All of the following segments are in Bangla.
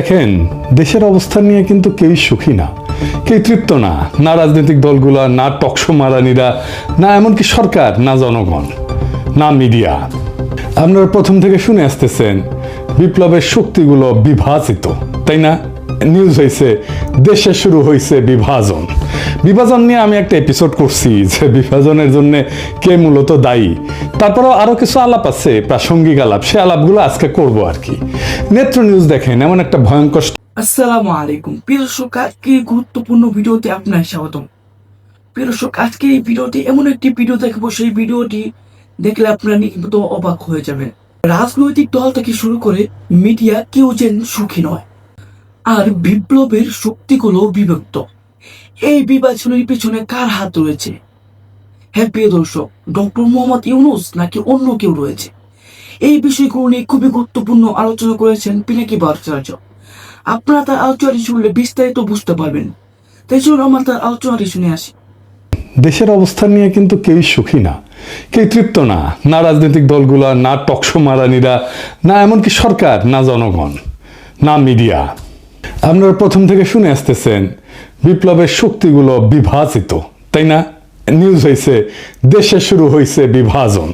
দেখেন, দেশের অবস্থান নিয়ে কিন্তু কেউই সুখী না, কেউ তৃপ্ত না, না রাজনৈতিক দলগুলা, না টকশো মারানিরা, না এমনকি সরকার, না জনগণ, না মিডিয়া। আপনারা প্রথম থেকে শুনে আসতেছেন বিপ্লবের শক্তিগুলো বিভাজিত, তাই না? নিউজ হয়েছে দেশে শুরু হয়েছে বিভাজন। বিভাজন নিয়ে আমি একটা এপিসোড করছি যে বিভাজনের জন্য কে মূলত দায়ী। তারপরেও আরো কিছু আলাপ আছে, প্রাসঙ্গিক আলাপ, সে আলাপগুলো আজকে করব আর কি। নেত্র নিউজ দেখেন, এমন একটা ভয়ঙ্কর। আসসালামু আলাইকুম প্রিয় দর্শক, আজকে গুরুত্বপূর্ণ ভিডিওতে আপনার স্বাগতম। প্রিয় দর্শক, আজকে এই ভিডিওতে এমন একটি ভিডিও দেখবো, সেই ভিডিওটি দেখলে আপনারা নিকট অবাক হয়ে যাবেন। রাজনৈতিক দল থেকে শুরু করে মিডিয়া কেউ যেন সুখী নয়, আর বিপ্লবের শক্তিগুলো বিভক্ত। এই বিভাজনের পিছনে কার হাত রয়েছে? হ্যাঁ প্রিয় দর্শক, ডক্টর মোহাম্মদ ইউনূস নাকি অন্য কেউ রয়েছে? এই বিষয়গুলো নিয়ে খুবই গুরুত্বপূর্ণ আলোচনা করেছেন পিনাকি ভট্টাচার্য। আপনারা তার আলোচনাটি শুনলে বিস্তারিত বুঝতে পারবেন, তাই চলুন আমরা তার আলোচনাটি শুনে আসি। দেশের অবস্থান নিয়ে কিন্তু কেউই সুখী না, কেউ তৃপ্ত না, না রাজনৈতিক দলগুলা, না টকশো মারানিরা, না এমনকি সরকার, না জনগণ, না মিডিয়া। আপনারা প্রথম থেকে শুনে আসতেছেন বিপ্লবের শক্তিগুলো বিভাজিত, তাই না? নিউজ হয়েছে দেশে শুরু হয়েছে বিভাজন।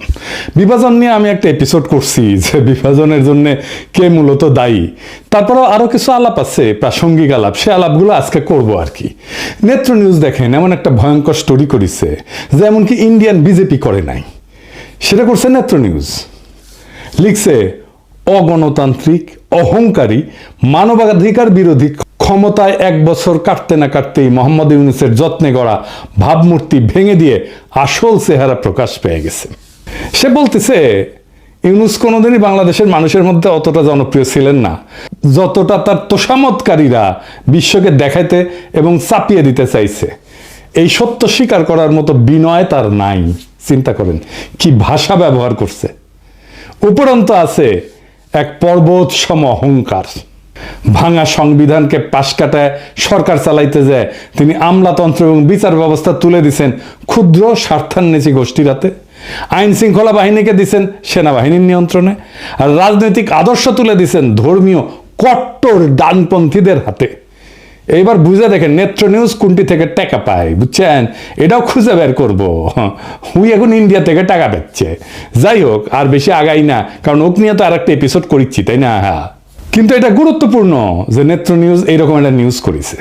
বিভাজন নিয়ে আমি একটা এপিসোড করছি যে বিভাজনের জন্য কে মূলত দায়ী। তারপরেও আরো কিছু আলাপ আছে, প্রাসঙ্গিক আলাপ, সে আলাপগুলো আজকে করব আর কি। নেত্র নিউজ দেখেন, এমন একটা ভয়ঙ্কর স্টোরি করেছে যে এমনকি ইন্ডিয়ান বিজেপি করে নাই, সেটা করছে নেত্র নিউজ। লিখছে অগণতান্ত্রিক, অহংকারী, মানবাধিকার বিরোধী, ক্ষমতায় 1 বছর কাটতে না কাটতেই মোহাম্মদ ইউনূসের যত্নে গড়া ভাবমূর্তি ভেঙে দিয়ে আসল চেহারা প্রকাশ পেয়ে গেছে। সে বলতেছে ইউনূস কোনোদিনই বাংলাদেশের মানুষের মধ্যে অতটা জনপ্রিয় ছিলেন না যতটা তার তোষামতকারীরা বিশ্বকে দেখাইতে এবং চাপিয়ে দিতে চাইছে। এই সত্য স্বীকার করার মতো বিনয় তার নাই। চিন্তা করেন কি ভাষা ব্যবহার করছে। উপরন্ত আছে এক পর্বত সম অহংকার। ভাঙা সংবিধানকে পাশ কাটায় সরকার চালাইতে যায় তিনি আমলাতন্ত্র এবং বিচার ব্যবস্থা তুলে দিছেন ক্ষুদ্র স্বার্থান্বেষী গোষ্ঠীর হাতে। আইন শৃঙ্খলা বাহিনীকে দিছেন সেনাবাহিনীর নিয়ন্ত্রণে, আর রাজনৈতিক আদর্শ তুলে দিছেন ধর্মীয় কট্টর ডানপন্থীদের হাতে। এইবার বুঝে দেখেন নেত্র নিউজ কোনটি থেকে টাকা পায়, বুঝছেন? এটাও খুঁজে বের করবো। হুই এখন ইন্ডিয়া থেকে টাকা পাচ্ছে। যাই হোক, আর বেশি আগাই না, কারণ ওক নিয়ে তো আর একটা এপিসোড করিচ্ছি, তাই না? হ্যাঁ, কিন্তু এটা গুরুত্বপূর্ণ যে নেত্র নিউজ এইরকম একটা নিউজ করেছে।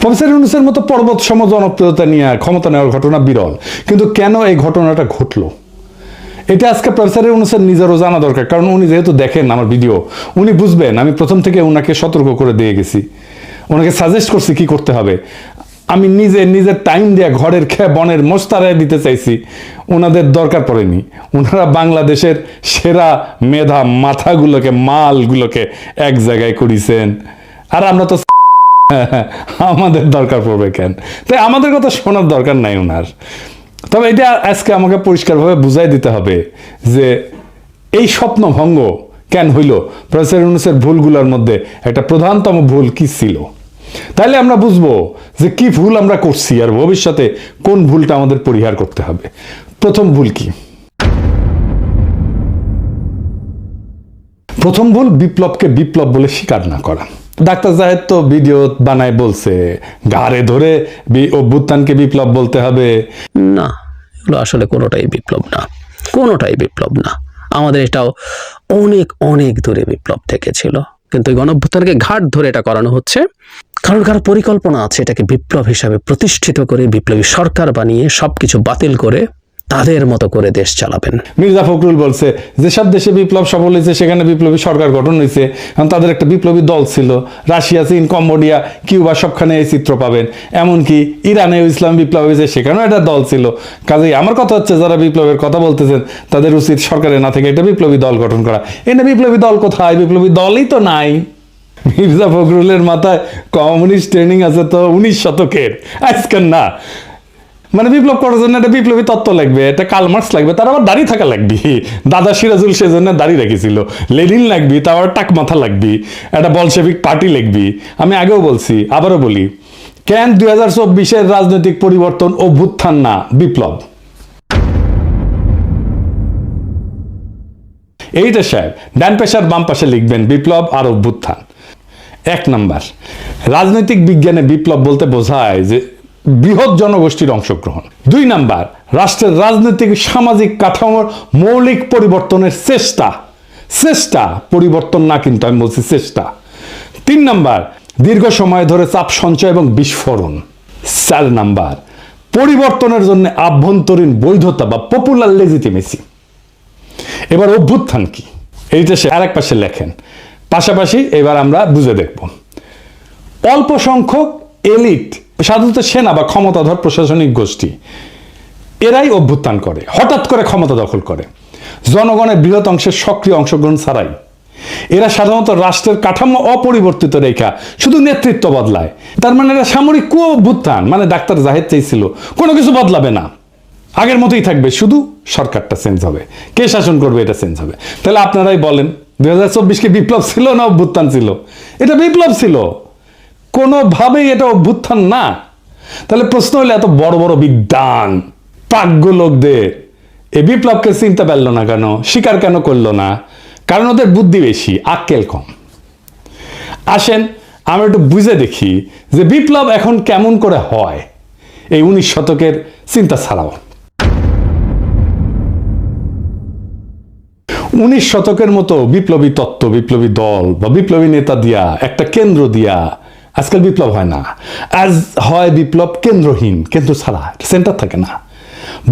প্রফেসর ইউনূসের মতো পর্বত সম জনপ্রিয়তা নিয়ে ক্ষমতা নেওয়ার ঘটনা বিরল, কিন্তু কেন এই ঘটনাটা ঘটলো এটা আজকে প্রফেসর ইউনূসের নিজেরও জানা দরকার। কারণ উনি যেহেতু দেখেন আমার ভিডিও, উনি বুঝবেন। আমি প্রথম থেকে ওনাকে সতর্ক করে দিয়ে গেছি, ওনাকে সাজেস্ট করছি কি করতে হবে। আমি নিজের টাইম দিয়ে ঘরের খেয়ে বনের মোস্তারায় দিতে চাইছি, ওনাদের দরকার পড়েনি। ওনারা বাংলাদেশের সেরা মেধা মাথাগুলোকে, মালগুলোকে এক জায়গায় করেছেন, আর আমরা তো আমাদের দরকার পড়বে কেন? তাই আমাদের কথা শোনার দরকার নাই ওনার। তবে এটা আজকে আমাকে পরিষ্কারভাবে বুঝাই দিতে হবে যে এই স্বপ্নভঙ্গ কেন হইল, প্রফেসর ইউনূসের ভুলগুলোর মধ্যে একটা প্রধানতম ভুল কি ছিল। তাইলে আমরা বুঝবো যে কি ভুল আমরা করছি আর ভবিষ্যতে কোন ভুলটা আমাদের পরিহার করতে হবে। প্রথম ভুল কি? প্রথম ভুল বিপ্লবকে বিপ্লব বলে স্বীকার না করা। ডাক্তার জাহেদ তো ভিডিও বানায় বলছে ঘাড়ে ধরে অভ্যুত্থানকে বিপ্লব বলতে হবে। না, এগুলো আসলে কোনোটাই বিপ্লব না, কোনোটাই বিপ্লব না। আমাদের এটাও অনেক অনেক দূরে বিপ্লব থেকে ছিল, কিন্তু এই গণঅভ্যুত্থানকে ঘাট ধরে এটা করানো হচ্ছে কারণ কারো পরিকল্পনা আছে এটাকে বিপ্লব হিসাবে প্রতিষ্ঠিত করে বিপ্লবী সরকার বানিয়ে সবকিছু বাতিল করে তাদের মতো করে দেশ চালাবেন। মির্জা ফখরুল বলছে যেসব দেশে বিপ্লব সফল হয়েছে সেখানে বিপ্লবী সরকার গঠন হয়েছে, কারণ তাদের একটা বিপ্লবী দল ছিল। রাশিয়া, চীন, কম্বোডিয়া, কিউবা সবখানে এই চিত্র পাবেন। এমনকি ইরানে ইসলাম বিপ্লব হয়েছে, সেখানেও একটা দল ছিল। কাজেই আমার কথা হচ্ছে যারা বিপ্লবের কথা বলতেছেন তাদের উচিত সরকারে না থেকে একটা বিপ্লবী দল গঠন করা। এনে বিপ্লবী দল কোথায়? বিপ্লবী দলই তো নাই। মির্জা ফখরুলের মাথায় কমিউনিস্ট ট্রেনিং আছে তো 19 শতকের, আজকাল না। মানে বিপ্লব করার জন্য একটা বিপ্লবী তত্ত্ব লাগবে, একটা কার্ল মার্কস লাগবে, তার আবার দাড়ি থাকা লাগবে। দাদা সিরাজুল সেজন্য দাড়ি রেখেছিল। লেনিন লাগবি, তার আবার টাক মাথা লাগবি, একটা বলশেভিক পার্টি লাগবি। আমি আগেও বলছি, আবারও বলি, কেন 2024-এর রাজনৈতিক পরিবর্তন অভ্যুত্থান না বিপ্লব? এইটা সাহেব ডান পাশে আর বাম পাশে লিখবেন বিপ্লব আর অভ্যুত্থান। এক নাম্বার, রাজনৈতিক বিজ্ঞানে বিপ্লব বলতে বোঝায় যে বৃহৎ জনগোষ্ঠীর অংশগ্রহণ। 2 নাম্বার, রাষ্ট্রের রাজনৈতিক সামাজিক কাঠামোর মৌলিক পরিবর্তনের চেষ্টা, পরিবর্তন না কিন্তু আমি বলছি চেষ্টা। 3 নাম্বার, দীর্ঘ সময় ধরে চাপ সঞ্চয় এবং বিস্ফোরণ। 4 নাম্বার, পরিবর্তনের জন্য আভ্যন্তরীণ বৈধতা বা পপুলার লেজিটিমেসি। এবার অভ্যুত্থান কি, এইটা সে আরেক পাশে লেখেন, পাশাপাশি এবার আমরা বুঝে দেখব। অল্প সংখ্যক এলিট, সাধারণত সেনা বা ক্ষমতাধর প্রশাসনিক গোষ্ঠী, এরাই অভ্যুত্থান করে, হঠাৎ করে ক্ষমতা দখল করে জনগণের বৃহৎ অংশের সক্রিয় অংশগ্রহণ ছাড়াই। এরা সাধারণত রাষ্ট্রের কাঠামো অপরিবর্তিত রেখা, শুধু নেতৃত্ব বদলায়। তার মানে এরা সামরিক অভ্যুত্থান, মানে ডাক্তার জাহেদ চাইছিল কোনো কিছু বদলাবে না, আগের মতোই থাকবে, শুধু সরকারটা চেঞ্জ হবে, কে শাসন করবে এটা চেঞ্জ হবে। তাহলে আপনারাই বলেন 2024 কি বিপ্লব ছিল না অভ্যুত্থান ছিল? এটা বিপ্লব ছিল, কোনোভাবেই এটা অভ্যুত্থান না। তাহলে প্রশ্ন হলো, এত বড় বড় বিদ্বান প্রাজ্ঞ লোকদের এই বিপ্লবকে চিনতে পারলো না কেন, স্বীকার কেন করলো না? কারণ ওদের বুদ্ধি বেশি, আক্কেল কম। আসেন আমরা একটু বুঝে দেখি যে বিপ্লব এখন কেমন করে হয় এই 19 শতকের চিন্তা ছাড়াও। 19 শতকের মতো বিপ্লবী তত্ত্ব, বিপ্লবী দল বা বিপ্লবী নেতা দিয়া, একটা কেন্দ্র দিয়া আজকাল বিপ্লব হয় না। আজ হয় বিপ্লব কেন্দ্রহীন, কেন্দ্র ছাড়া, সেন্টার থাকে না।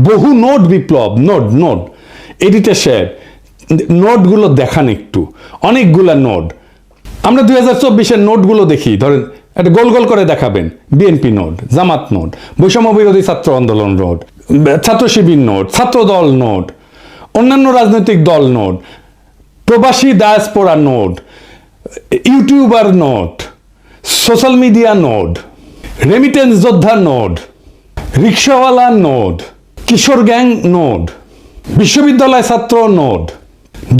বহু নোট বিপ্লব, নোট এডিটে শেয়ার নোটগুলো দেখান একটু, অনেকগুলা নোট। আমরা 2024-এর নোটগুলো দেখি, ধরেন একটা গোল গোল করে দেখাবেন, বিএনপি নোট, জামাত নোট, বৈষম্য বিরোধী ছাত্র আন্দোলন নোট, ছাত্র শিবির নোট, ছাত্র দল নোট, অন্যান্য রাজনৈতিক দল নোট, প্রবাসী diaspora note, YouTuber note, social media note, remittance যোদ্ধা নোট, রিক্সাওয়ালা নোট, কিশোর গ্যাং নোট, বিশ্ববিদ্যালয় ছাত্র নোট,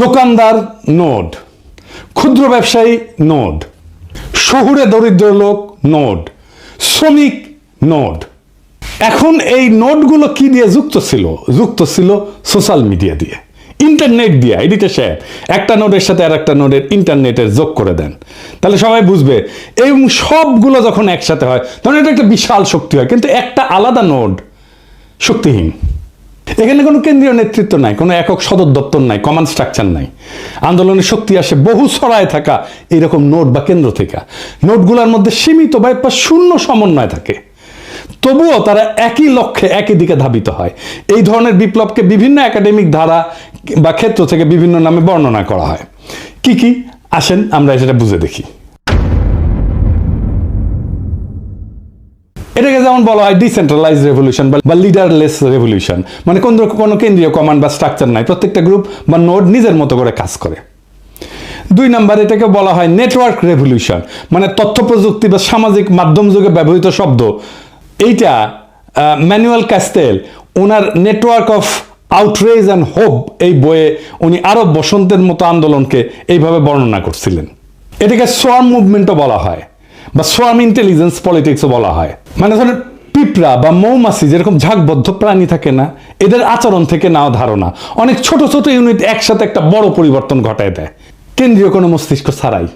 দোকানদার নোট, ক্ষুদ্র ব্যবসায়ী নোট, শহুরে দরিদ্র লোক নোট, শ্রমিক নোট। এখন এই নোটগুলো কি দিয়ে যুক্ত ছিল সোশ্যাল মিডিয়া দিয়ে, ইন্টারনেট দিয়ে। এডিটে সাহেব একটা নোটের সাথে আর একটা নোটের ইন্টারনেটের যোগ করে দেন, তাহলে সবাই বুঝবে। এবং সবগুলো যখন একসাথে হয় তখন এটা একটা বিশাল শক্তি হয়, কিন্তু একটা আলাদা নোট শক্তিহীন। এখানে কোনো কেন্দ্রীয় নেতৃত্ব নাই, কোনো একক সদর দপ্তর নাই, কমান্ড স্ট্রাকচার নাই। আন্দোলনের শক্তি আসে বহু ছড়ায় থাকা এইরকম নোট বা কেন্দ্র থেকে। নোটগুলোর মধ্যে সীমিত বা শূন্য সমন্বয় থাকে, তবুও তারা একই লক্ষ্যে একই দিকে ধাবিত হয়। এই ধরনের বিপ্লবকে বিভিন্ন একাডেমিক ধারা বা ক্ষেত্র থেকে বিভিন্ন নামে বর্ণনা করা হয়। কি কি আসেন আমরা সেটা বুঝে দেখি। এটাকে যেমন বলা হয় ডিসেন্ট্রালাইজ রেভলিউশন বা লিডারলেস রেভলিউশন, মানে কোনো কেন্দ্রীয় কমান্ড বা স্ট্রাকচার নাই, প্রত্যেকটা গ্রুপ বা নোড নিজের মতো করে কাজ করে। 2 নাম্বার, এটাকে বলা হয় নেটওয়ার্ক রেভলিউশন, মানে তথ্য প্রযুক্তি বা সামাজিক মাধ্যম যুগে ব্যবহৃত শব্দ। এইটা Manuel castle owner network of outrage and hope এই বইয়ে উনি আরব বসন্তের মতো আন্দোলনকে এইভাবে বর্ণনা করছিলেন। এটাকে সোয়ার্ম মুভমেন্টও বলা হয় বা সোয়ার্ম ইন্টেলিজেন্স পলিটিক্সও বলা হয়। মানে ধরেন পিঁপড়া বা মৌমাছি যেরকম ঝাঁকবদ্ধ প্রাণী থাকে না, এদের আচরণ থেকে নেওয়া ধারণা অনেক ছোট ছোট ইউনিট একসাথে একটা বড় পরিবর্তন ঘটায় দেয়, কেন্দ্রীয় কোনো মস্তিষ্ক ছাড়াই।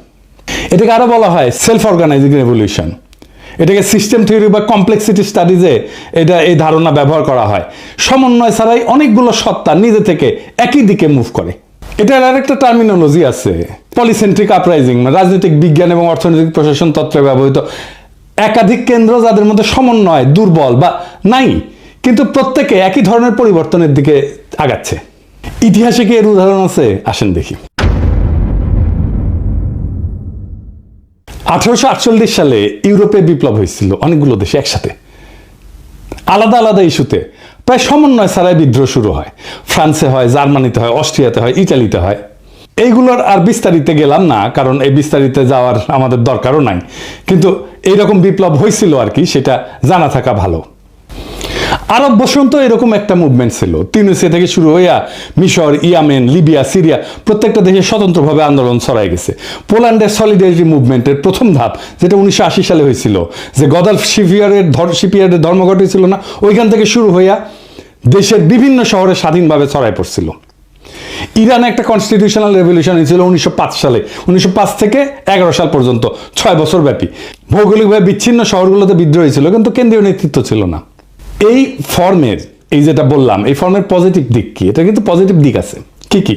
এটাকে আরো বলা হয় সেলফ অর্গানাইজিং রেভলিউশন। এটাকে সিস্টেম থিওরি বা কমপ্লেক্সিটি স্টাডিজে এই ধারণা ব্যবহার করা হয়। সমন্বয় ছাড়াই অনেকগুলো সত্তা নিজে থেকে একই দিকে মুভ করে। এটার আরেকটা টার্মিনোলজি আছে, পলিসেন্ট্রিক আপরাইজিং, রাজনৈতিক বিজ্ঞান এবং অর্থনৈতিক প্রশাসন তত্ত্বে ব্যবহৃত একাধিক কেন্দ্র যাদের মধ্যে সমন্বয় দুর্বল বা নাই, কিন্তু প্রত্যেকে একই ধরনের পরিবর্তনের দিকে আগাচ্ছে। ইতিহাসে কি এর উদাহরণ আছে? আসেন দেখি। 1848 সালে ইউরোপে বিপ্লব হয়েছিল অনেকগুলো দেশে একসাথে, আলাদা আলাদা ইস্যুতে, প্রায় সমন্বয় ছাড়াই বিদ্রোহ শুরু হয়। ফ্রান্সে হয়, জার্মানিতে হয়, অস্ট্রিয়াতে হয়, ইটালিতে হয়। এইগুলোর আর বিস্তারিতে গেলাম না, কারণ এই বিস্তারিতে যাওয়ার আমাদের দরকারও নাই, কিন্তু এইরকম বিপ্লব হয়েছিল আর কি, সেটা জানা থাকা ভালো। আরব বসন্ত এরকম একটা মুভমেন্ট ছিল, তিউনিসিয়া থেকে শুরু হইয়া মিশর, ইয়েমেন, লিবিয়া, সিরিয়া, প্রত্যেকটা দেশে স্বতন্ত্রভাবে আন্দোলন ছড়াই গেছে। পোল্যান্ডের সলিডারিটি মুভমেন্টের প্রথম ধাপ, যেটা 1980 সালে হয়েছিল, যে গদালফ শিপিয়ার্ডের ধর্মঘট হয়েছিল না, ওইখান থেকে শুরু হইয়া দেশের বিভিন্ন শহরে স্বাধীনভাবে ছড়াই পড়ছিল। ইরানে একটা কনস্টিটিউশনাল রেভলিউশন হয়েছিল 1905 সালে, 1905 থেকে 11 সাল পর্যন্ত 6 বছর ব্যাপী। ভৌগোলিকভাবে বিচ্ছিন্ন শহরগুলোতে বিদ্রোহ হয়েছিল, কিন্তু কেন্দ্রীয় নেতৃত্ব ছিল না। এই ফর্মের, এই যেটা বললাম, এই ফর্মের পজিটিভ দিক কি? এটা কিন্তু পজিটিভ দিক আছে। কি কি?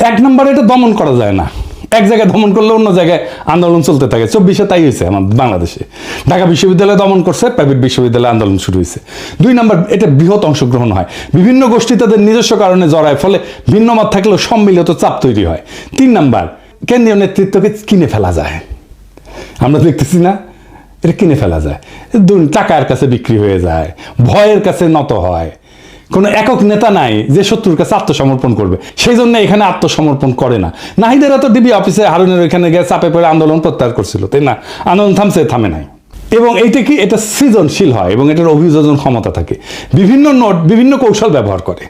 এক নম্বরে এটা দমন করা যায় না। এক জায়গায় দমন করলে অন্য জায়গায় আন্দোলন চলতে থাকে। 24-এ তাই হয়েছে আমাদের বাংলাদেশে। ঢাকা বিশ্ববিদ্যালয় দমন করছে, প্রাইভেট বিশ্ববিদ্যালয়ে আন্দোলন শুরু হয়েছে। 2 নম্বর, এটা বৃহৎ অংশগ্রহণ হয়, বিভিন্ন গোষ্ঠী তাদের নিজস্ব কারণে জড়ায়, ফলে ভিন্ন মত থাকলেও সম্মিলিত চাপ তৈরি হয়। 3 নম্বর, কেন্দ্রীয় নেতৃত্বকে কিনে ফেলা যায়। আমরা দেখতেছি না, এটা কিনে ফেলা যায়, টাকার কাছে বিক্রি হয়ে যায়, ভয়ের কাছে নত হয়। কোনো একক নেতা নাই যে শত্রুর কাছে আত্মসমর্পণ করবে, সেই জন্য এখানে আত্মসমর্পণ করে না। নাহিদেরা তো ডিবি অফিসে হারুনের ওইখানে গিয়ে চাপে পড়ে আন্দোলন প্রত্যাহার করছিল, তাই না? আন্দোলন থামে নাই। এবং এইটা কি, এটা সৃজনশীল হয় এবং এটার অভিযোজন ক্ষমতা থাকে। বিভিন্ন নোট বিভিন্ন কৌশল ব্যবহার করে।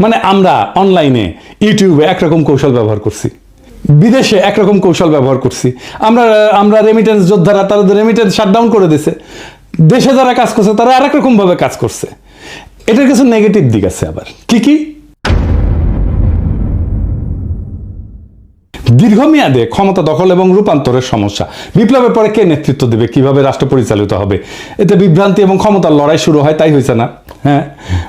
মানে আমরা অনলাইনে ইউটিউবে একরকম কৌশল ব্যবহার করছি, বিদেশে একরকম কৌশল ব্যবহার করছি। আমরা রেমিটেন্স যোদ্ধারা, তাদের রেমিটেন্স শাটডাউন করে দিছে। দেশে যারা কাজ করছে তারা আরেক রকম ভাবে কাজ করছে। এটার কিছু নেগেটিভ দিক আছে আবার। কি কি? দীর্ঘমেয়াদে ক্ষমতা দখল এবং রূপান্তরের সমস্যা। বিপ্লবের পরে কে নেতৃত্ব দেবে, কিভাবে রাষ্ট্র পরিচালিত হবে, এতে বিভ্রান্তি এবং ক্ষমতার লড়াই শুরু হয়। তাই হয়েছে না? হ্যাঁ,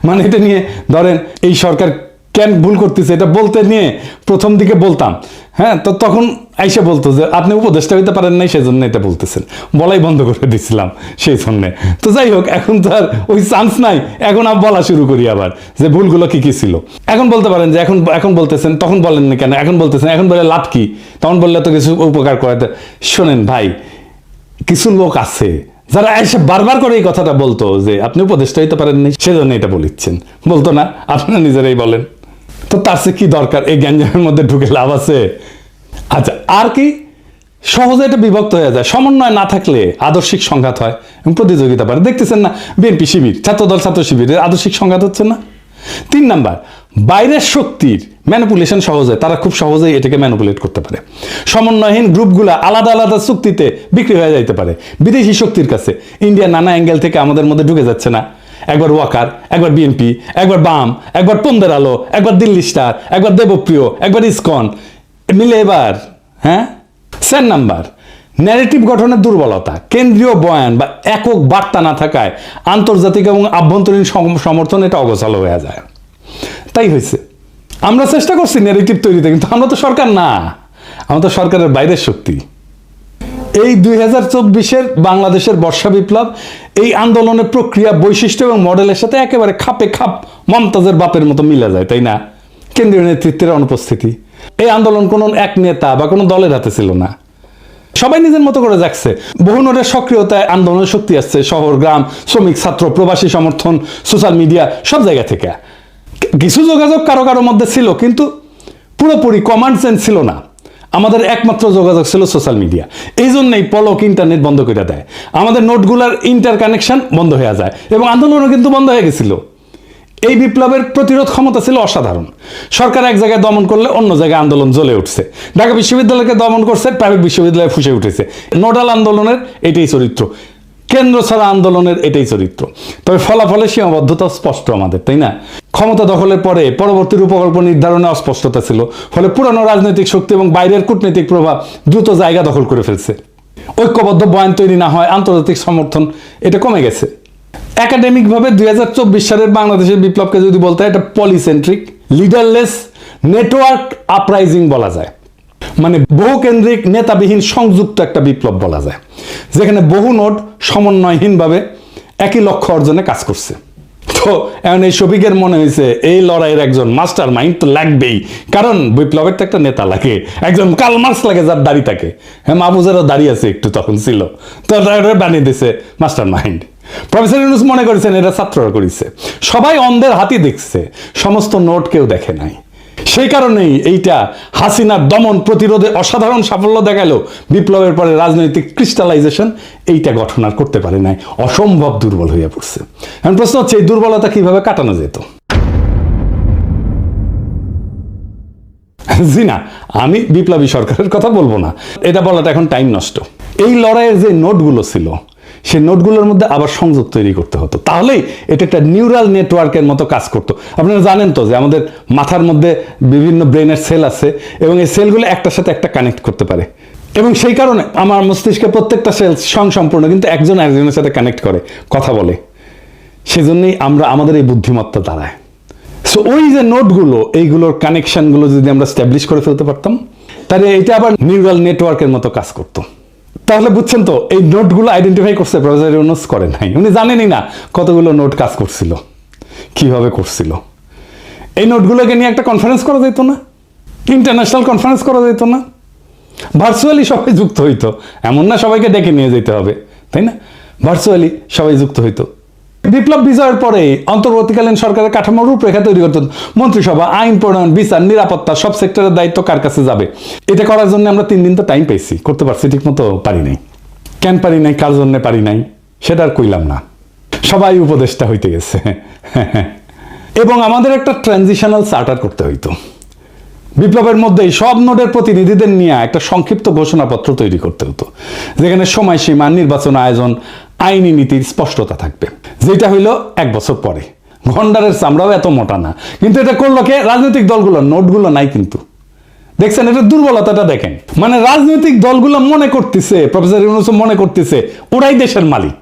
মানে এটা নিয়ে ধরেন এই সরকার কেন ভুল করতেছে এটা বলতে নিয়ে প্রথম দিকে বলতাম, হ্যাঁ, তো তখন আইসা বলতো যে আপনি উপদেষ্টা হইতে পারেন নাই, সেই জন্য এটা বলতেছেন, বলাই বন্ধ করে দিচ্ছিলাম সেই জন্যে। তো যাই হোক, এখন তো আর ওই চান্স নাই, এখন বলা শুরু করি আবার যে ভুলগুলো কি কি ছিল। এখন বলতে পারেন যে এখন বলতেছেন, তখন বলেননি কেন, এখন বলতেছেন, এখন বলে লাভ কি, তখন বললে তো কিছু উপকার করে। শোনেন ভাই, কিছু লোক আছে যারা এসে বারবার করে এই কথাটা বলতো যে আপনি উপদেষ্টা হইতে পারেননি, সেজন্য এটা বলিচ্ছেন, বলতো না? আপনারা নিজেরাই বলেন। তো তার চেয়ে কি দরকার, এই গ্যাঞ্জামের মধ্যে ঢুকে লাভ আছে? আচ্ছা, আর কি? সহজে এটা বিভক্ত হয়ে যায়। সমন্বয় না থাকলে আদর্শিক সংঘাত হয় এবং প্রতিযোগিতা বাড়ে। দেখতেছেন না, বিএনপি শিবির, ছাত্রদল ছাত্র শিবিরের আদর্শিক সংঘাত হচ্ছে না? 3 নাম্বার, বাইরের শক্তির ম্যানিপুলেশন সহজে, তারা খুব সহজেই এটাকে ম্যানিপুলেট করতে পারে। সমন্বয়হীন গ্রুপগুলা আলাদা আলাদা চুক্তিতে বিক্রি হয়ে যাইতে পারে বিদেশি শক্তির কাছে। ইন্ডিয়া নানা অ্যাঙ্গেল থেকে আমাদের মধ্যে ঢুকে যাচ্ছে না। একবার ওয়াকার, একবার বিএনপি, একবার বাম, একবার পন্দের আলো, একবার দিল্লি স্টার, একবার দেবপ্রিয়, একবার ইসকন মিলে এবার। হ্যাঁ। 4 নাম্বার, ন্যারেটিভ গঠনের দুর্বলতা। কেন্দ্রীয় বয়ান বা একক বার্তা না থাকায় আন্তর্জাতিক এবং আভ্যন্তরীণ সমর্থন এটা অগোছালো হয়ে যায়। তাই হয়েছে। আমরা চেষ্টা করছি ন্যারেটিভ তৈরিতে, কিন্তু আমরা তো সরকার না, আমরা তো সরকারের বাইরের শক্তি। এই 2024-এর বাংলাদেশের বর্ষা বিপ্লব এই আন্দোলনের প্রক্রিয়া, বৈশিষ্ট্য এবং মডেলের সাথে একেবারে খাপে খাপ মমতাজের বাপের মতো মিলে যায়, তাই না? কেন্দ্রীয় নেতৃত্বের অনুপস্থিতি। এই আন্দোলন কোনো এক নেতা বা কোনো দলের হাতে ছিল না, সবাই নিজের মতো করে যাচ্ছে। বহু নোটের সক্রিয়তায় আন্দোলনের শক্তি আসছে শহর, গ্রাম, শ্রমিক, ছাত্র, প্রবাসী সমর্থন, সোশ্যাল মিডিয়া, সব জায়গা থেকে। কিছু যোগাযোগ কারো কারোর মধ্যে ছিল, কিন্তু পুরোপুরি কমান্ড সেন্স ছিল না। আমাদের একমাত্র যোগাযোগ ছিল সোশ্যাল মিডিয়া। এই জন্যই পলক ইন্টারনেট বন্ধ করে দেয়, আমাদের নোটগুলার ইন্টার কানেকশন বন্ধ হয়ে যায় এবং আন্দোলনও কিন্তু বন্ধ হয়ে গেছিল। এই বিপ্লবের প্রতিরোধ ক্ষমতা ছিল অসাধারণ। সরকার এক জায়গায় দমন করলে অন্য জায়গায় আন্দোলন জ্বলে উঠছে। ঢাকা বিশ্ববিদ্যালয়কে দমন করছে, প্রাইভেট বিশ্ববিদ্যালয়ে ফুসে উঠেছে। নোডাল আন্দোলনের এটাই চরিত্র, কেন্দ্র ছাড়া আন্দোলনের এটাই চরিত্র। তবে ফলাফলের সীমাবদ্ধতা স্পষ্ট আমাদের, তাই না? ক্ষমতা দখলের পরে পরবর্তী রূপকল্প নির্ধারণে অস্পষ্টতা ছিল, ফলে পুরানো রাজনৈতিক শক্তি এবং বাইরের কূটনৈতিক প্রভাব দ্রুত জায়গা দখল করে ফেলছে। ঐক্যবদ্ধ বয়ান তৈরি না হয়, আন্তর্জাতিক সমর্থন এটা কমে গেছে। একাডেমিকভাবে 2024 সালের বাংলাদেশের বিপ্লবকে যদি বলতে হয়, এটা পলিসেন্ট্রিক, লিডারলেস, নেটওয়ার্ক আপরাইজিং বলা যায়। মানে বহুকেন্দ্রিক, নেতাবিহীন, সংযুক্ত একটা বিপ্লব বলা যায়, যেখানে বহু নোট সমন্বয়হীনভাবে একই লক্ষ্য অর্জনে কাজ করছে। তো এখন এই শফিকের মনে হয়েছে এই লড়াইয়ের একজন মাস্টার মাইন্ড তো লাগবেই, কারণ বিপ্লবের তো একটা নেতা লাগে, একজন কার্ল মার্কস লাগে যার দাড়ি থাকে। হ্যাঁ, মাহফুজেরও দাড়ি আছে একটু, তখন ছিল, তো বানিয়ে দিয়েছে মাস্টার মাইন্ড। প্রফেসর ইউনূস মনে করেছেন এটা ছাত্ররা করেছে। সবাই অন্ধের হাতি দেখছে, সমস্ত নোট কেউ দেখে নাই। সেই কারণেই এইটা হাসিনার দমন প্রতিরোধে অসাধারণ সাফল্য দেখালো। বিপ্লবের পরে রাজনৈতিক ক্রিস্টালাইজেশন এইটা গঠন আর করতে পারে নাই, অসম্ভব দুর্বল হয়ে পড়ছে। এখন প্রশ্ন হচ্ছে এই দুর্বলতা কিভাবে কাটানো যেত? জি না, আমি বিপ্লবী সরকারের কথা বলবো না, এটা বলাটা এখন টাইম নষ্ট। এই লড়াইয়ের যে নোটগুলো ছিল সেই নোটগুলোর মধ্যে আবার সংযোগ তৈরি করতে হতো, তাহলেই এটা একটা নিউরাল নেটওয়ার্কের মতো কাজ করতো। আপনারা জানেন তো যে আমাদের মাথার মধ্যে বিভিন্ন ব্রেনের সেল আছে এবং এই সেলগুলো একটার সাথে একটা কানেক্ট করতে পারে, এবং সেই কারণে আমার মস্তিষ্কের প্রত্যেকটা সেল স্বয়ংসম্পূর্ণ, কিন্তু একজন একজনের সাথে কানেক্ট করে, কথা বলে। সেজন্যই আমরা আমাদের এই বুদ্ধিমত্তা দাঁড়ায়। সো ওই যে নোটগুলো, এইগুলোর কানেকশনগুলো যদি আমরা স্ট্যাবলিশ করে ফেলতে পারতাম, তাহলে এটা আবার নিউরাল নেটওয়ার্কের মতো কাজ করতো। তাহলে বুঝছেন তো, এই নোটগুলো আইডেন্টিফাই করছে প্রফেসর ইউনূস, করে নাই। উনি জানেনই না কতগুলো নোট কাজ করছিল, কিভাবে করছিল। এই নোটগুলোকে নিয়ে একটা কনফারেন্স করা যেত না? ইন্টারন্যাশনাল কনফারেন্স করা যেত না? ভার্চুয়ালি সবাই যুক্ত হইতো, এমন না সবাইকে ডেকে নিয়ে যেতে হবে, তাই না? ভার্চুয়ালি সবাই যুক্ত হইতো। বিপ্লব বিজয়ের পরে অন্তর্বর্তীকালীন সরকারের কাঠামোর রূপরেখা তৈরি করতে মন্ত্রিসভা, আইন প্রণয়ন, বিচার, নিরাপত্তা, সব সেক্টরের দায়িত্ব কার কাছে যাবে, এটা করার জন্য আমরা 3 দিন তো টাইম পেয়েছি, করতে পারছি ঠিক মতো? পারি নাই। কেন পারি নাই, কার জন্য পারি নাই, সেটা আর কইলাম না। সবাই উপদেষ্টা হইতে গেছে এবং আমাদের একটা ট্রানজিশনাল চার্টার করতে হইতো। বিপ্লবের মধ্যেই সব নোটের প্রতিনিধিদের নিয়ে একটা সংক্ষিপ্ত ঘোষণাপত্র তৈরি করতে হতো, যেখানে সময়সীমা, নির্বাচন আয়োজন, আইনি নীতির স্পষ্টতা থাকবে, যেটা হইলো 1 বছর পরে। গন্ডারের চামড়াও এত মোটা না, কিন্তু এটা করলো কে? রাজনৈতিক দলগুলো। নোটগুলো নাই কিন্তু। দেখছেন এটা দুর্বলতাটা দেখেন। মানে রাজনৈতিক দলগুলো মনে করতেছে, প্রফেসর ইউনূস মনে করতেছে ওরাই দেশের মালিক,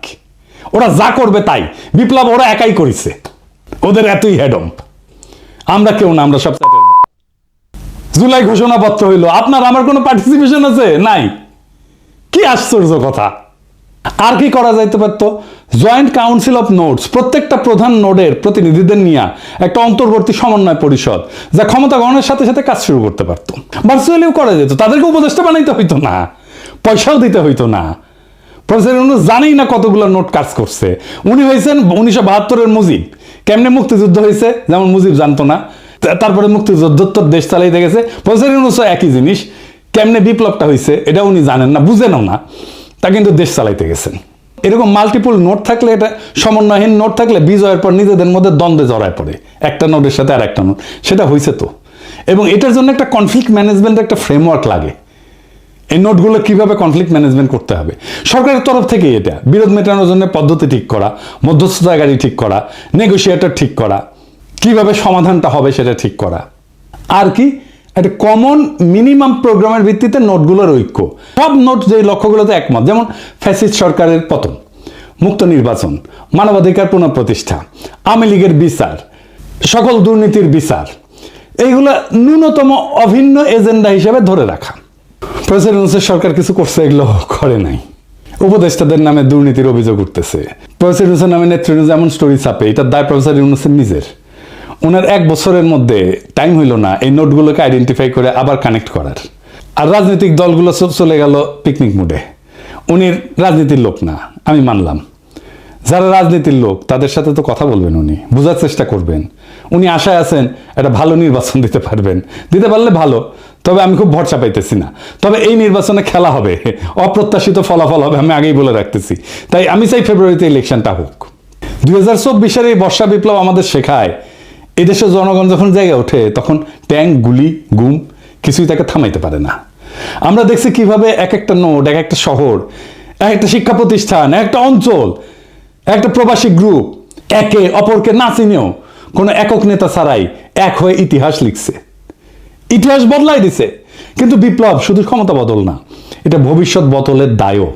ওরা যা করবে তাই। বিপ্লব ওরা একাই করেছে, ওদের এতই হেডম্প। আমরা কেউ না, আমরা সব জুলাই ঘোষণাপত্র হইলো, আপনার আমার কোনো পার্টিসিপেশন আছে? নাই। কি আশ্চর্য কথা। আর কি করা যাইতে পারতো? জয়েন্ট কাউন্সিল অফ নোটস, প্রত্যেকটা প্রধান নোডের প্রতিনিধিদের নিয়ে একটা অন্তর্বর্তী সমন্বয় পরিষদ, যা ক্ষমতা গ্রহণের সাথে সাথে কাজ শুরু করতে পারতো। ভার্চুয়ালিও করা যেত, তাদেরকে উপদেষ্টা বানাইতে হইতো না, পয়সাও দিতে হইতো না। প্রফেসর ইউনূস জানেই না কতগুলো নোট কাজ করছে। উনি হয়েছেন 1972-এর মুজিব। কেমনে মুক্তিযুদ্ধ হয়েছে যেমন মুজিব জানতো না, তারপরে মুক্তিযুদ্ধোত্তর দেশ চালাইতে গেছে। প্রফেসর ইউনূসও একই জিনিস, কেমনে বিপ্লবটা হয়েছে এটা উনি জানেন না, বুঝেনও না, তা কিন্তু দেশ চালাইতে গেছেন। এরকম মাল্টিপল নোট থাকলে, এটা সমন্বয়হীন নোট থাকলে বিজয়ের পর নিজেদের মধ্যে দ্বন্দ্বে জড়ায় পড়ে, একটা নোটের সাথে আর একটা নোট। সেটা হয়েছে তো। এবং এটার জন্য একটা কনফ্লিক্ট ম্যানেজমেন্ট, একটা ফ্রেমওয়ার্ক লাগে। এই নোটগুলো কিভাবে কনফ্লিক্ট ম্যানেজমেন্ট করতে হবে, সরকারের তরফ থেকে এটা বিরোধ মেটানোর জন্য পদ্ধতি ঠিক করা, মধ্যস্থতাকারী ঠিক করা, নেগোসিয়েটর ঠিক করা, কিভাবে সমাধানটা হবে সেটা ঠিক করা। আর কি একটা কমন মিনিমাম প্রোগ্রামের ভিত্তিতে নোটগুলোর ঐক্য। সব নোট যে লক্ষ্যগুলোতে একমত, যেমন ফ্যাসিস্ট সরকারের পতন, মুক্ত নির্বাচন, মানবাধিকার পুনঃপ্রতিষ্ঠা, আওয়ামী লীগের বিচার, সকল দুর্নীতির বিচার, এইগুলা ন্যূনতম অভিন্ন এজেন্ডা হিসেবে ধরে রাখা। প্রফেসর ইউনূসের সরকার কিছু করছে, এগুলো করে নাই। উপদেষ্টাদের নামে দুর্নীতির অভিযোগ উঠতেছে। প্রফেসর ইউনূসের নামে নেতৃত্ব যেমন স্টোরি ছাপে, এটার দায় প্রফেসর ইউনূসের নিজের। ওনার 1 বছরের মধ্যে টাইম হইল না এই নোটগুলোকে আইডেন্টিফাই করে আবার কানেক্ট করার। আর রাজনৈতিক দলগুলো চলে গেল পিকনিক মুডে। উনি রাজনীতির লোক না, আমি মানলাম। যারা রাজনীতির লোক তাদের সাথে তো কথা বলবেন, উনি বোঝার চেষ্টা করবেন। উনি আশায় আছেন একটা ভালো নির্বাচন দিতে পারবেন, দিতে পারলে ভালো। তবে আমি খুব ভরসা পাইতেছি না। তবে এই নির্বাচনে খেলা হবে, অপ্রত্যাশিত ফলাফল হবে, আমি আগেই বলে রাখতেছি। তাই আমি চাই ফেব্রুয়ারিতে ইলেকশনটা হোক। 2024-এর এই বর্ষা বিপ্লব আমাদের শেখায়, এদেশের জনগণ যখন জেগে ওঠে তখন ট্যাঙ্ক, গুলি, গুম কিছুই তাকে থামাইতে পারে না। আমরা দেখছি কিভাবে এক একটা নোট, এক একটা শহর, এক একটা শিক্ষা প্রতিষ্ঠান, একটা অঞ্চল, একটা প্রবাসী গ্রুপ একে অপরকে না চিনেও কোনো একক নেতা ছাড়াই এক হয়ে ইতিহাস লিখছে, ইতিহাস বদলাই দিছে। কিন্তু বিপ্লব শুধু ক্ষমতা বদল না, এটা ভবিষ্যৎ বদলের দায়ও।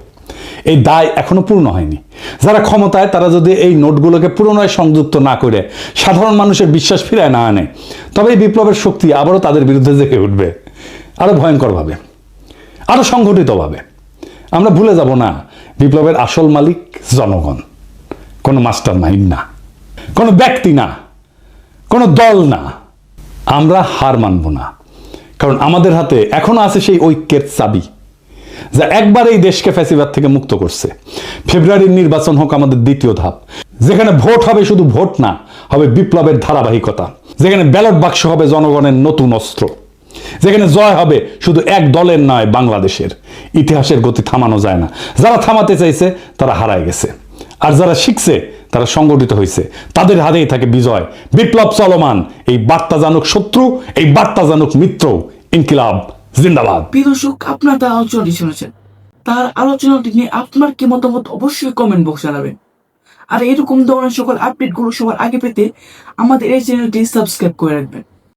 এই দায় এখনো পূর্ণ হয়নি। যারা ক্ষমতায়, তারা যদি এই নোটগুলোকে পুনরায় সংযুক্ত না করে সাধারণ মানুষের বিশ্বাস ফিরায় না আনে, তবে এই বিপ্লবের শক্তি আবারও তাদের বিরুদ্ধে জেগে উঠবে, আরো ভয়ঙ্করভাবে, আরো সংগঠিতভাবে। আমরা ভুলে যাব না, বিপ্লবের আসল মালিক জনগণ, কোনো মাস্টার মাইন্ড না, কোনো ব্যক্তি না, কোনো দল না। আমরা হার মানব না, কারণ আমাদের হাতে এখনো আছে সেই ঐক্যের চাবি, যা একবার এই দেশকে ফ্যাসিবাদ থেকে মুক্ত করছে। ফেব্রুয়ারির নির্বাচন হোক আমাদের দ্বিতীয় ধাপ, যেখানে ভোট হবে শুধু ভোট না, হবে বিপ্লবের ধারাবাহিকতা, যেখানে ব্যালট বাক্স হবে জনগণের নতুন অস্ত্র, যেখানে জয় হবে শুধু এক দলের নয়, বাংলাদেশের। ইতিহাসের গতি থামানো যায় না। যারা থামাতে চাইছে তারা হারায় গেছে, আর যারা শিখছে তারা সংগঠিত হয়েছে, তাদের হাতেই থাকে বিজয়। বিপ্লব চলমান, এই বার্তা জানুক শত্রু, এই বার্তা জানুক মিত্র। ইনকিলাব জিন্দাবাদ। প্রিয় দর্শক, আপনারা আলোচনাটি শুনেছেন। তার আলোচনাটি নিয়ে আপনার কি মতামত অবশ্যই কমেন্ট বক্সে জানাবেন। আর এরকম ধরনের সকল আপডেটগুলো সবার আগে পেতে আমাদের এই চ্যানেলটি সাবস্ক্রাইব করে রাখবেন।